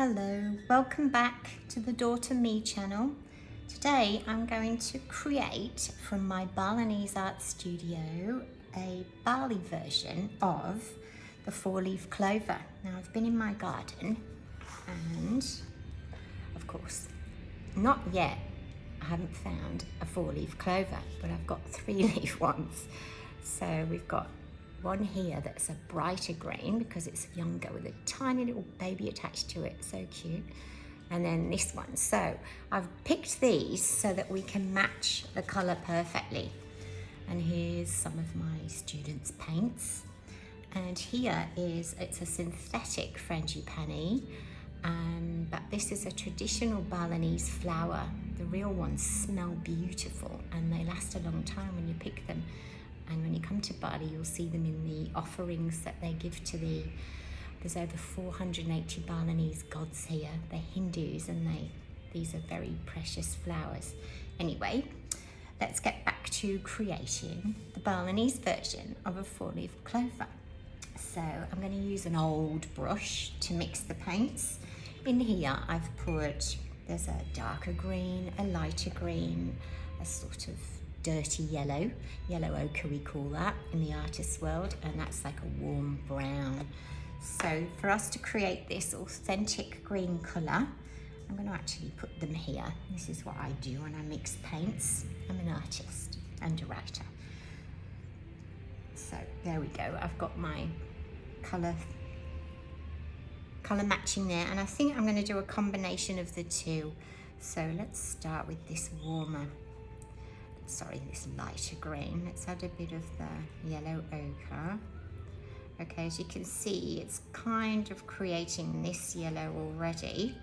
Hello, welcome back to the Daughter Me channel. Today I'm going to create from my Balinese art studio a Bali version of the 4-leaf clover. Now I've been in my garden and of course not yet I haven't found a 4-leaf clover, but I've got 3-leaf ones. So we've got one here that's a brighter green because it's younger with a tiny little baby attached to it, so cute. And then this one. So I've picked these so that we can match the colour perfectly. And here's some of my students' paints. And here is, it's a synthetic frangipani, but this is a traditional Balinese flower. The real ones smell beautiful and they last a long time when you pick them. And when you come to Bali, you'll see them in the offerings that they give to there's over 480 Balinese gods here. They're Hindus and these are very precious flowers. Anyway, let's get back to creating the Balinese version of a 4-leaf clover. So I'm going to use an old brush to mix the paints. In here, I've put, there's a darker green, a lighter green, a sort of dirty yellow ochre we call that in the artist's world, and that's like a warm brown. So for us to create this authentic green colour, I'm going to actually put them here. This is what I do when I mix paints. I'm an artist and a writer. So there we go, I've got my colour matching there, and I think I'm going to do a combination of the two. So let's start with this this lighter green. Let's add a bit of the yellow ochre. Okay, as you can see, it's kind of creating this yellow already.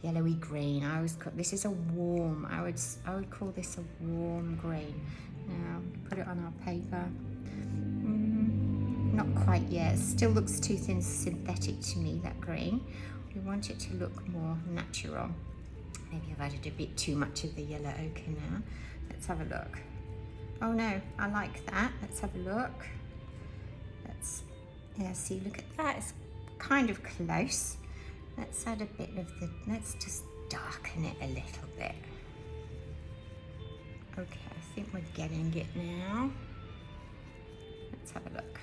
Yellowy green. This is a warm, I would call this a warm green. Now, put it on our paper. Not quite yet. It still looks too thin, synthetic to me, that green. We want it to look more natural. Maybe I've added a bit too much of the yellow ochre now. Let's have a look. Oh no, I like that. Let's have a look. See, look at that. It's kind of close. Let's add a bit of let's just darken it a little bit. Okay, I think we're getting it now. Let's have a look.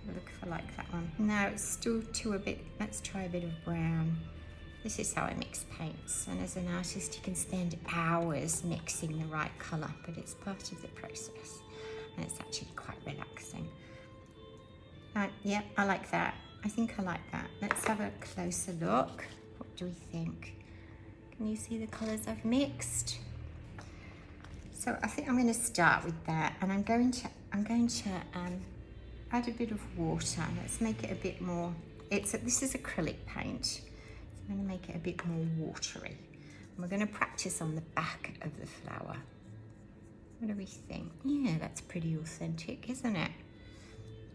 Look if I like that one. No, it's still too a bit. Let's try a bit of brown. This is how I mix paints, and as an artist you can spend hours mixing the right colour, but it's part of the process and it's actually quite relaxing. Yeah, I like that. I think I like that. Let's have a closer look. What do we think? Can you see the colours I've mixed? So I think I'm going to start with that, and I'm going to add a bit of water. Let's make it a bit more. This is acrylic paint. I'm going to make it a bit more watery. And we're going to practice on the back of the flower. What do we think? Yeah, that's pretty authentic, isn't it?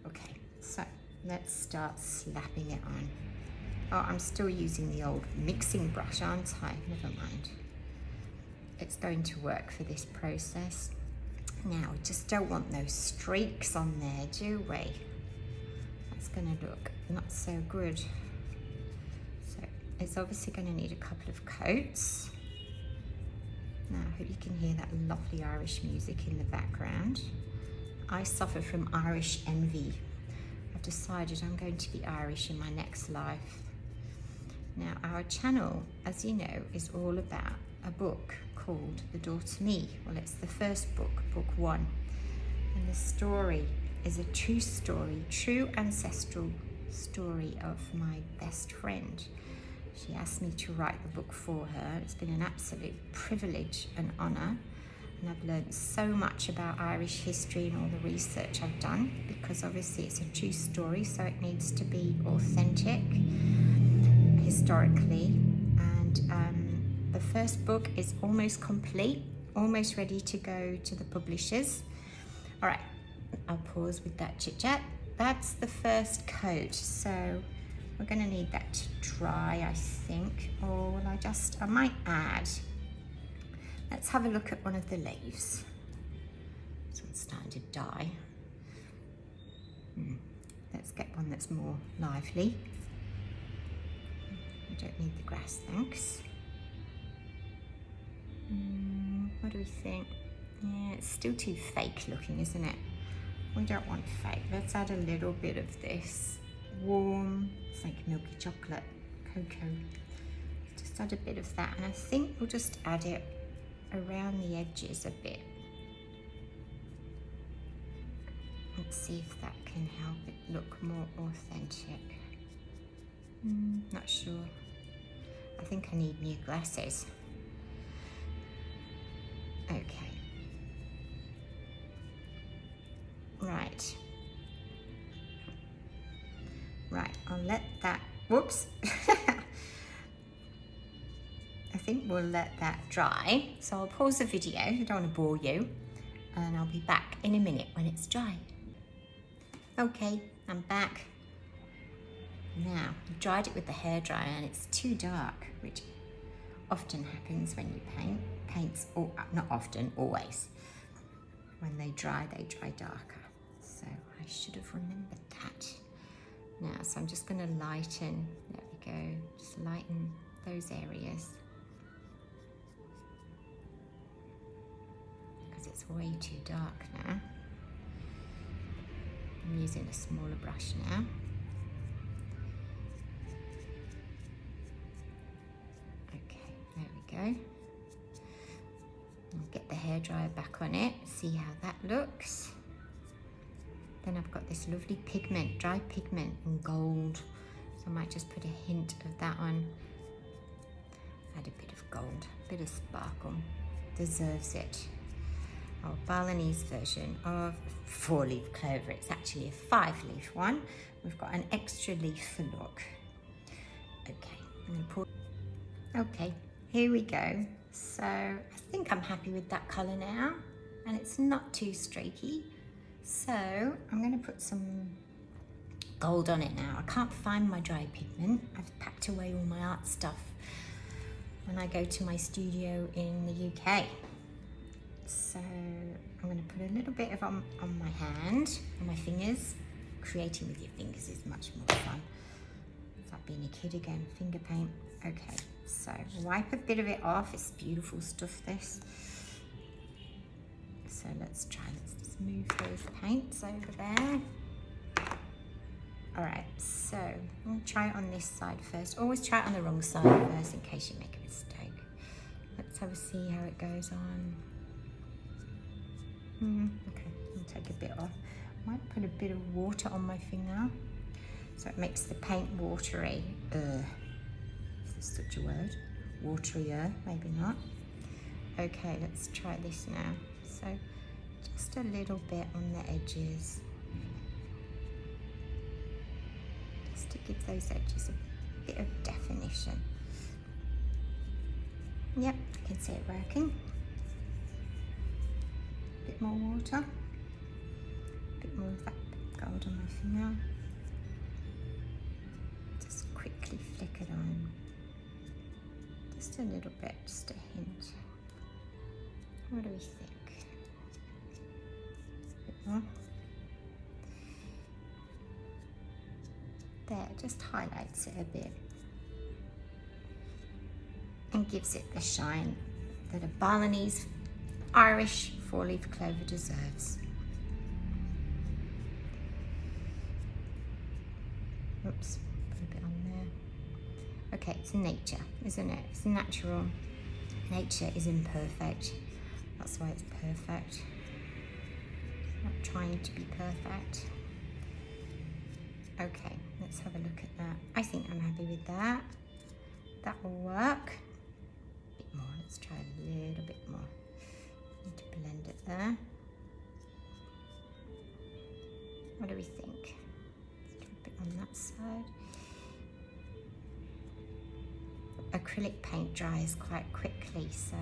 Okay, so let's start slapping it on. Oh, I'm still using the old mixing brush, aren't I? Never mind. It's going to work for this process. Now, we just don't want those streaks on there, do we? That's going to look not so good. It's obviously going to need a couple of coats. Now, I hope you can hear that lovely Irish music in the background. I suffer from Irish envy. I've decided I'm going to be Irish in my next life. Now, our channel, as you know, is all about a book called The Daughter Me. Well, it's the first book, book 1. And the story is a true story, true ancestral story of my best friend. She asked me to write the book for her. It's been an absolute privilege and honour, and I've learned so much about Irish history and all the research I've done, because obviously it's a true story, so it needs to be authentic historically. And the first book is almost complete, almost ready to go to the publishers. All right, I'll pause with that chit chat. That's the first coat, so we're going to need that to dry, I think. Or will I might add. Let's have a look at one of the leaves. This one's starting to die. Let's get one that's more lively. don't need the grass, thanks. What do we think? Yeah, it's still too fake looking, isn't it? We don't want fake. Let's add a little bit of this warm, it's like milky chocolate, cocoa. Just add a bit of that, and I think we'll just add it around the edges a bit. Let's see if that can help it look more authentic. Not sure. I think I need new glasses. Okay. Right. Right, I'll let that, whoops. I think we'll let that dry. So I'll pause the video, I don't want to bore you. And I'll be back in a minute when it's dry. Okay, I'm back. Now, I've dried it with the hairdryer and it's too dark, which often happens when you paint. Paints, not often, always. When they dry darker. So I should have remembered that. Now, so I'm just going to lighten, there we go, just lighten those areas. Because it's way too dark now. I'm using a smaller brush now. Okay, there we go. I'll get the hairdryer back on it, see how that looks. Then I've got this lovely pigment, dry pigment in gold. So I might just put a hint of that on. Add a bit of gold, a bit of sparkle. Deserves it. Our Balinese version of 4-leaf clover. It's actually a 5-leaf one. We've got an extra leaf for look. Okay, I'm gonna pour. Okay, here we go. So I think I'm happy with that colour now, and it's not too streaky. So I'm going to put some gold on it now. I can't find my dry pigment. I've packed away all my art stuff when I go to my studio in the UK. So I'm going to put a little bit of on my hand, on my fingers. Creating with your fingers is much more fun. It's like being a kid again, finger paint. Okay, so wipe a bit of it off. It's beautiful stuff, this. So let's try, let's just move those paints over there. All right, so I'm gonna try it on this side first. Always try it on the wrong side first in case you make a mistake. Let's have a see how it goes on. Okay, I'll take a bit off. I might put a bit of water on my finger so it makes the paint watery. Is such a word? Waterier, maybe not. Okay, let's try this now. So just a little bit on the edges. Just to give those edges a bit of definition. Yep, I can see it working. A bit more water. A bit more of that gold on my finger. Just quickly flick it on. Just a little bit, just a hint. What do we think? A bit more. There, just highlights it a bit. And gives it the shine that a Balinese Irish 4-leaf clover deserves. Oops, put a bit on there. Okay, it's nature, isn't it? It's natural. Nature is imperfect. That's why it's perfect. Not trying to be perfect. Okay, let's have a look at that. I think I'm happy with that. That will work. A bit more, let's try a little bit more. Need to blend it there. What do we think? Let's do a bit on that side. Acrylic paint dries quite quickly, so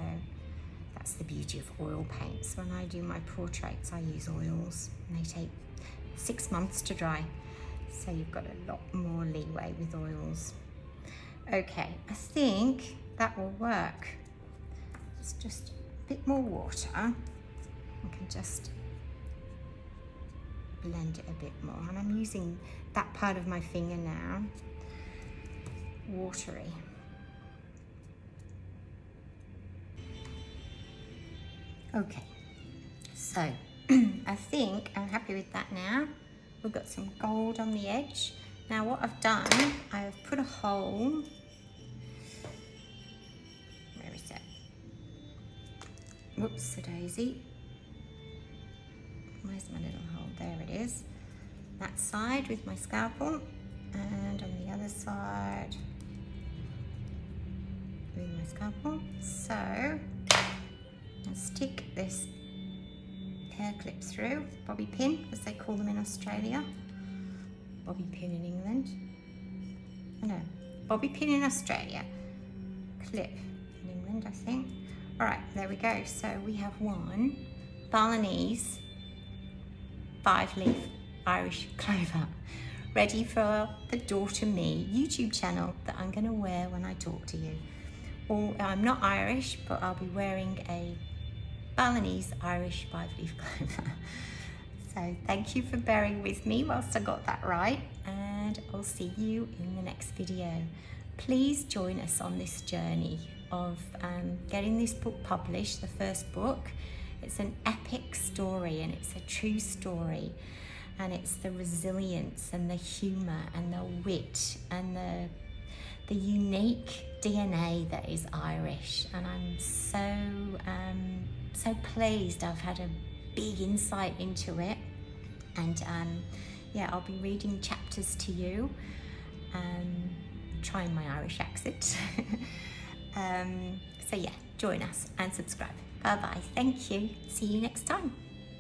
that's the beauty of oil paints. When I do my portraits, I use oils, and they take 6 months to dry. So you've got a lot more leeway with oils. Okay, I think that will work. It's just a bit more water. I can just blend it a bit more. And I'm using that part of my finger now. watery. Okay, so I think I'm happy with that now. We've got some gold on the edge. Now what I've done, I've put a hole. Where is it? Whoops, a daisy. Where's my little hole? There it is. That side with my scalpel, and on the other side with my scalpel. So I'll stick this hair clip through, bobby pin as they call them in Australia, bobby pin in England, oh no, bobby pin in Australia, clip in England I think. Alright, there we go. So we have one Balinese 5-leaf Irish clover ready for the Daughter Me YouTube channel that I'm going to wear when I talk to you. Or I'm not Irish, but I'll be wearing a Balinese Irish 5-leaf clover. So thank you for bearing with me whilst I got that right, and I'll see you in the next video. Please join us on this journey of getting this book published, the first book. It's an epic story, and it's a true story, and it's the resilience and the humour and the wit and the unique DNA that is Irish. And I'm so pleased I've had a big insight into it, and yeah, I'll be reading chapters to you, trying my Irish accent. So yeah, join us and subscribe. Bye bye. Thank you. See you next time.